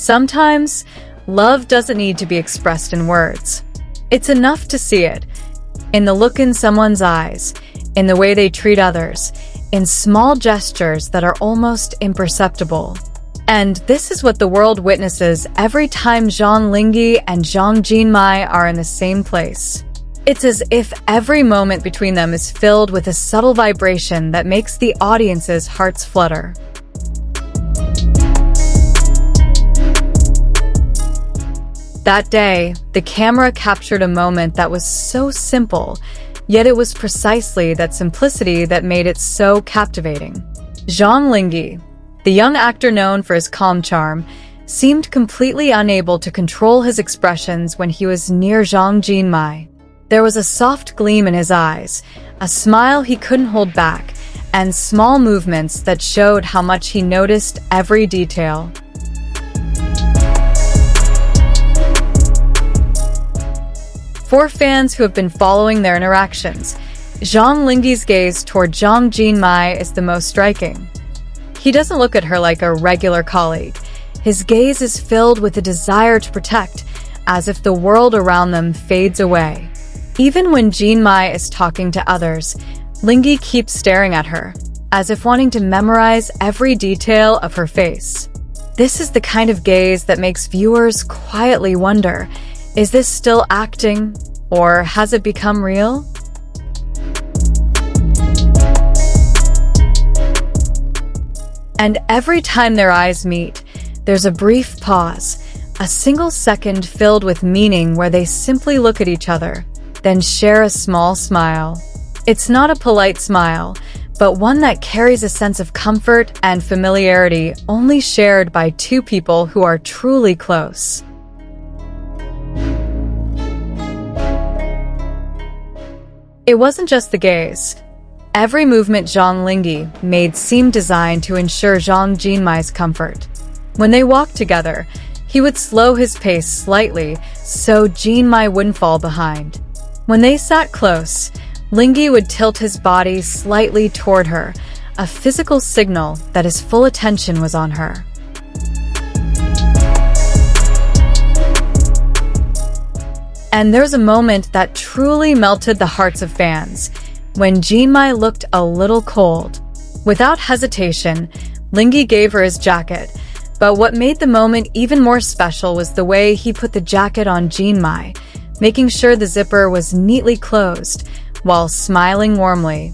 Sometimes, love doesn't need to be expressed in words. It's enough to see it in the look in someone's eyes, in the way they treat others, in small gestures that are almost imperceptible. And this is what the world witnesses every time Zhang Linghe and Zhang Jinmai are in the same place. It's as if every moment between them is filled with a subtle vibration that makes the audience's hearts flutter. That day, the camera captured a moment that was so simple, yet it was precisely that simplicity that made it so captivating. Zhang Linghe, the young actor known for his calm charm, seemed completely unable to control his expressions when he was near Zhang Jinmai. There was a soft gleam in his eyes, a smile he couldn't hold back, and small movements that showed how much he noticed every detail. For fans who have been following their interactions, Zhang Linghe's gaze toward Zhang Jinmai is the most striking. He doesn't look at her like a regular colleague. His gaze is filled with a desire to protect, as if the world around them fades away. Even when Jinmai is talking to others, Linghe keeps staring at her, as if wanting to memorize every detail of her face. This is the kind of gaze that makes viewers quietly wonder, is this still acting, or has it become real? And every time their eyes meet, there's a brief pause, a single second filled with meaning where they simply look at each other, then share a small smile. It's not a polite smile, but one that carries a sense of comfort and familiarity only shared by two people who are truly close. It wasn't just the gaze. Every movement Zhang Linghe made seemed designed to ensure Zhang Jinmai's comfort. When they walked together, he would slow his pace slightly so Jinmai wouldn't fall behind. When they sat close, Linghe would tilt his body slightly toward her, a physical signal that his full attention was on her. And there's a moment that truly melted the hearts of fans, when Jinmai looked a little cold. Without hesitation, Linghe gave her his jacket, but what made the moment even more special was the way he put the jacket on Jinmai, making sure the zipper was neatly closed, while smiling warmly.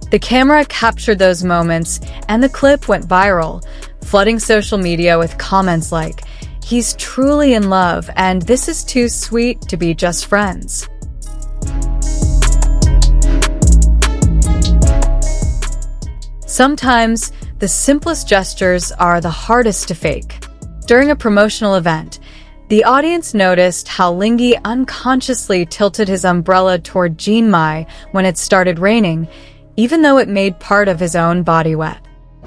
The camera captured those moments, and the clip went viral, flooding social media with comments like, "He's truly in love, and this is too sweet to be just friends." Sometimes, the simplest gestures are the hardest to fake. During a promotional event, the audience noticed how Linghe unconsciously tilted his umbrella toward Jinmai when it started raining, even though it made part of his own body wet.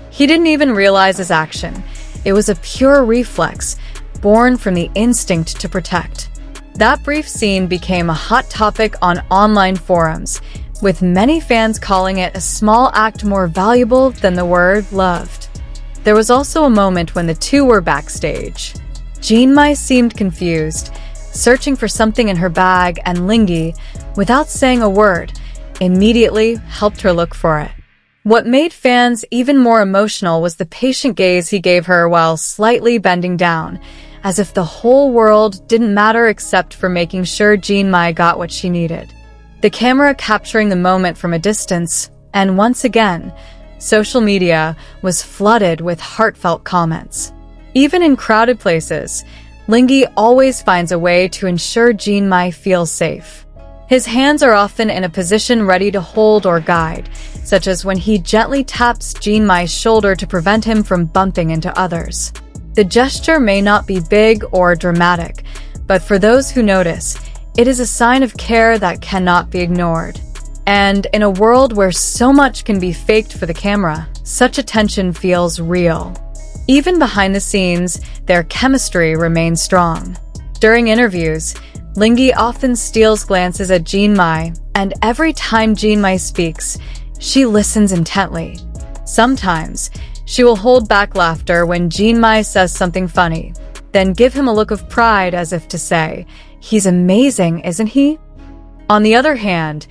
He didn't even realize his action. It was a pure reflex, born from the instinct to protect. That brief scene became a hot topic on online forums, with many fans calling it a small act more valuable than the word loved. There was also a moment when the two were backstage. Jinmai seemed confused, searching for something in her bag, and Linghe, without saying a word, immediately helped her look for it. What made fans even more emotional was the patient gaze he gave her while slightly bending down, as if the whole world didn't matter except for making sure Jinmai got what she needed. The camera capturing the moment from a distance, and once again, social media was flooded with heartfelt comments. Even in crowded places, Linghe always finds a way to ensure Jinmai feels safe. His hands are often in a position ready to hold or guide, such as when he gently taps Jinmai's shoulder to prevent him from bumping into others. The gesture may not be big or dramatic, but for those who notice, it is a sign of care that cannot be ignored. And in a world where so much can be faked for the camera, such attention feels real. Even behind the scenes, their chemistry remains strong. During interviews, Linghe often steals glances at Jinmai, and every time Jinmai speaks, she listens intently. Sometimes, she will hold back laughter when Jinmai says something funny, then give him a look of pride as if to say, "He's amazing, isn't he?" On the other hand,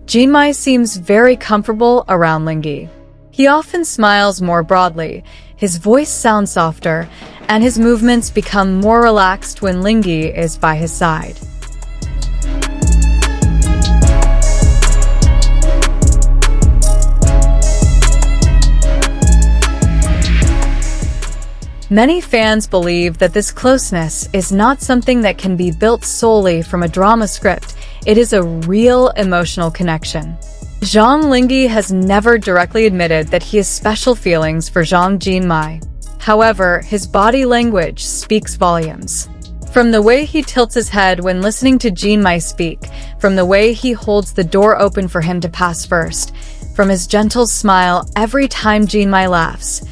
Jinmai seems very comfortable around Linghe. He often smiles more broadly, his voice sounds softer, and his movements become more relaxed when Linghe is by his side. Many fans believe that this closeness is not something that can be built solely from a drama script. It is a real emotional connection. Zhang Linghe has never directly admitted that he has special feelings for Zhang Jinmai. However, his body language speaks volumes. From the way he tilts his head when listening to Jinmai speak, from the way he holds the door open for him to pass first, from his gentle smile every time Jinmai laughs,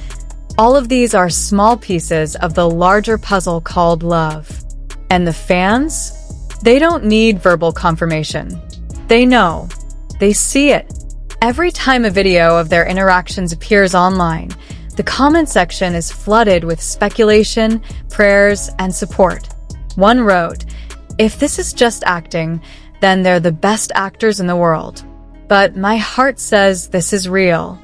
all of these are small pieces of the larger puzzle called love. And the fans? They don't need verbal confirmation. They know. They see it. Every time a video of their interactions appears online, the comment section is flooded with speculation, prayers, and support. One wrote, "If this is just acting, then they're the best actors in the world. But my heart says this is real."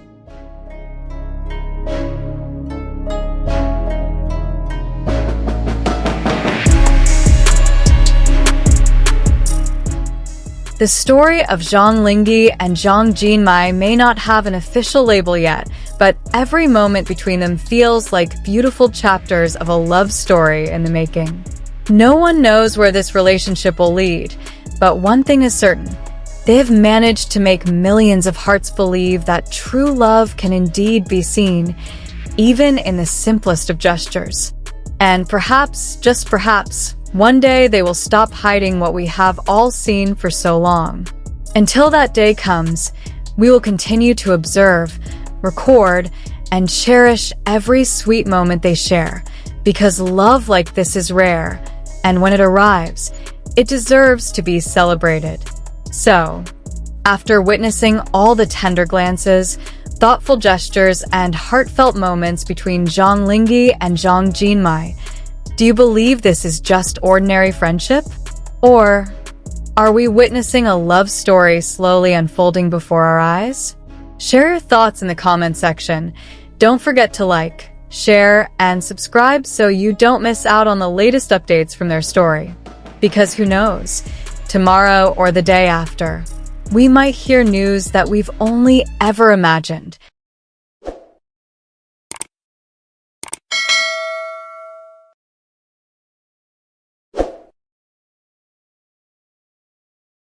The story of Zhang Linghe and Zhang Jinmai may not have an official label yet, but every moment between them feels like beautiful chapters of a love story in the making. No one knows where this relationship will lead, but one thing is certain. They have managed to make millions of hearts believe that true love can indeed be seen, even in the simplest of gestures. And perhaps, just perhaps, one day they will stop hiding what we have all seen for so long. Until that day comes, we will continue to observe, record, and cherish every sweet moment they share, because love like this is rare, and when it arrives, it deserves to be celebrated. So, after witnessing all the tender glances, thoughtful gestures, and heartfelt moments between Zhang Linghe and Zhang Jinmai, do you believe this is just ordinary friendship? Or are we witnessing a love story slowly unfolding before our eyes? Share your thoughts in the comment section. Don't forget to like, share, and subscribe so you don't miss out on the latest updates from their story. Because who knows, tomorrow or the day after, we might hear news that we've only ever imagined.